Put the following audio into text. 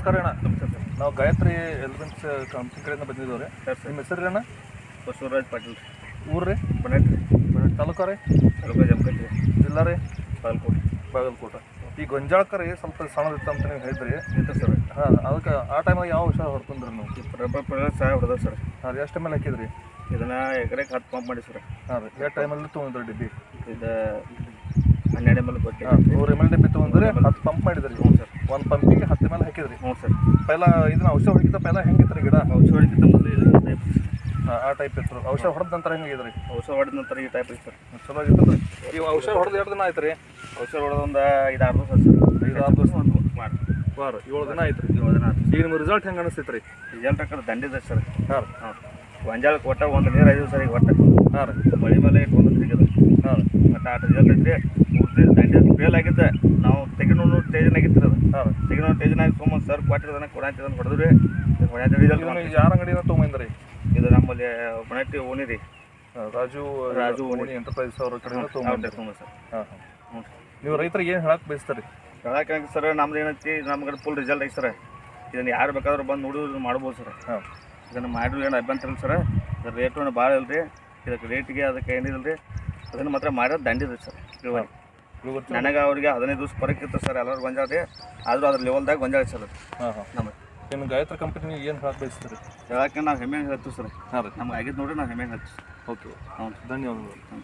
ನಮಸ್ಕಾರ ಅಣ್ಣ. ನಾವು ಗಾಯತ್ರಿ ಎಲಿಮೆಂಟ್ಸ್ ಕಂಪ್ನಿ ಕಡೆಯಿಂದ ಬಂದಿದ್ದೇವೆ ರೀ. ನಿಮ್ಮ ಹೆಸರು ರೀ ಅಣ್ಣ? ಬಸವರಾಜ್ ಪಾಟೀಲ್. ಊರು ರೀ? ಬಣಟ್ ರೀ. ತಾಲೂಕು ರೀ? ತಾಲೂಕು ಜಮಖಂಡಿ. ಜಿಲ್ಲಾ ರೀ? ಬಾಗಲಕೋಟೆ. ಈ ಗೊಂಜಾಳಕ್ಕ ರೀ ಸ್ವಲ್ಪ ಸಣ್ಣದಿತ್ತು ಅಂತ ನೀವು ಹೇಳಿದ್ರಿ. ಇತ್ತು ಸರ್. ಹಾಂ, ಅದಕ್ಕೆ ಆ ಟೈಮಾಗ ಯಾವ ವಿಷಯ ಹೊಡ್ಕೊಂಡ್ರಿ ನೀವು? ರಬ್ಬರ್ ಸಹ ಹೊಡೆದ ಸರ್. ಹಾಂ ರೀ. ಎಷ್ಟು ಮೇಲೆ ಹಾಕಿದ್ರಿ? ಇದನ್ನು ಎಕರೆಗೆ 10 ಪಂಪ್ ಮಾಡಿ ಸರ್. ಹಾಂ ರೀ. ಯಾವ ಟೈಮಲ್ಲಿ ತೊಗೊಂಡ್ರಿ ಡಿಬ್ಬಿ? ಇದು 12 ml ಕೊಟ್ಟು. ಹಾಂ, 100 ml ಡಿಬ್ಬಿ ತೊಗೊಂಡ್ರಿ, 10 ಪಂಪ್ ಮಾಡಿದ್ರಿ. ಹ್ಞೂ ಸರ್. ಒಂದು ಪಂಪಿಗೆ 10 ml ಹಾಕಿದ್ರಿ. ಹ್ಞೂ ಸರ್. ಪೈಲ ಇದನ್ನ ಔಷಧ ಹೊಡಿಕಿಂತ ಪೈಲ ಹೆಂಗಿತ್ತು ರೀ ಗಿಡ? ಔಷಧ ಹೊಡಿಕಿಂತ ಮೊದಲು ಇದು ಟೈಪ್. ಹಾಂ, ಆ ಟೈಪ್ ಇತ್ತು. ಔಷಧ ಹೊಡೆದ ನಂತರ ಹೆಂಗಿದ್ರಿ? ಔಷಧ ಹೊಡೆದ ನಂತರ ಈ ಟೈಪ್ ಇತ್ತು ಸರ್. ಚಲೋ ಆಗಿತ್ತು ರೀ. ಈ ಔಷಧ ಹೊಡೆದು ಎರಡು ದಿನ ಆಯ್ತು ರೀ? ಔಷಧ ಹೊಡೆದೊಂದು 5-6 ದಿವಸ ಸರ್. 5-6 ದಿವಸ ಒಂದು ಮಾಡಿ ವಾರ 7 ದಿನ ಆಯ್ತು ರೀ. 7 ದಿನ ಆಯ್ತು. ಈಗ ನಿಮ್ಮ ರಿಸಲ್ಟ್ ಹೆಂಗೆ ಅನಿಸ್ತೈತೆ ರೀ? ರಿಸಲ್ಟ್ ಹಾಕೋದು ದಂಡಿದೆ ಸರ್. ಹಾಂ ರೀ. ಹಾಂ, ಗೊಂಜಾಳಕ್ಕೆ ಒಟ್ಟು ಒಂದು ನೀರು 5 ಸರ್. ಈಗ ಒಟ್ಟು ಹಾಂ ರೀ. ಮಳೆ ಮೇಲೆ ಇಟ್ಕೊಂಡು ತಿರುಗಿದೆ. ಹಾಂ ರೀ. ಒಟ್ಟು ಆ ರಿಸಲ್ಟ್ ಐತ್ರಿ. ಪೂರ್ತಿ ದಂಡಿ ಫೇಲ್ ಆಗಿದ್ದೆ. ನಾವು ತೆಗಿನೂ ಸ್ಟೇಜನಾಗಿತ್ತು ಅದು. ಹಾಂ ರೀ. ತೆಗಿನೋ ಸ್ಟೇಜನಾಗಿ ತೊಗೊಂಬಂದು ಸರ್ ಕೊಟ್ಟಿರೋದನ್ನ ಕೊಡಾಂತಿದ್ದನ್ನು ಹೊಡೆದ್ರಿ. ಹೊಡ್ಯಾದ ರಿಸಲ್ಟ್ ಯಾರ ಅಂಗಡಿನ ತೊಗೊಂಬಂದ್ರಿ? ಇದು ನಮ್ಮಲ್ಲಿ ಬಣಟ್ಟಿ ಓಣಿ ರೀ. ರಾಜು ಓಣಿ ಎಂಟರ್ಪ್ರೈಸ್ ಅವ್ರ ಕಡೆಯಿಂದ ತೊಗೊಂಬಂದ್ರಿ ಸರ್. ಹಾಂ ಹಾಂ. ಹ್ಞೂ. ನೀವು ರೈತರಿಗೆ ಏನು ಹೇಳಕ್ಕೆ ಬಯಸ್ತಾರೆ? ಹೇಳಕ್ಕೆ ಸರ್, ನಮ್ದು ಏನೈತಿ, ನಮ್ಗೆ ಫುಲ್ ರಿಸಲ್ಟ್ ಐತೆ ಸರ್. ಇದನ್ನು ಯಾರು ಬೇಕಾದ್ರೂ ಬಂದು ನೋಡಿದ್ರು ಮಾಡ್ಬೋದು ಸರ್. ಹಾಂ. ಇದನ್ನು ಮಾಡಿದ್ರು ಏನು ಅಭ್ಯಂತರ ಇಲ್ಲ ಸರ್. ಇದ್ರ ರೇಟು ಭಾಳ ಇಲ್ಲ ರೀ. ಇದಕ್ಕೆ ರೇಟಿಗೆ ಅದಕ್ಕೆ ಏನಿಲ್ಲ ರೀ. ಅದನ್ನು ಮಾತ್ರ ಮಾಡೋದು ದಂಡಿದೆ ಸರ್. ಇಳುವರಿ ನನಗೆ ಅವ್ರಿಗೆ 15 ದಿವಸ ಪರಕ್ಕಿತ್ತು ಸರ್. ಎಲ್ಲರೂ ಗೊಂಜಾಳ ರೀ. ಆದರೂ ಅದ್ರ ಲೆವೆಲ್ದಾಗ ಗೊಂಜಾಳ ಸರ್. ಹಾಂ ಹಾಂ. ನಮಗೆ ನಿಮ್ಮ ಗಾಯತ್ರಿ ಕಂಪ್ನಿಗೆ ಏನು ಹೇಳಕ್ಕೆ ಬಯಸ್ತೀರಿ? ಹೇಳಕ್ಕೆ ನಾವು ಹೆಮ್ಮೆ ಹೇಳ್ತೀವಿ ಸರ್. ಹಾಂ ರೀ. ನಮ್ಗೆ ಆಗಿದ್ದು ನೋಡಿ ನಾವು ಹೆಮ್ಮೆ ಹೇಳ್ತೀವಿ. ಓಕೆ. ಹ್ಞೂ. ಧನ್ಯವಾದಗಳು. ಹ್ಞೂ.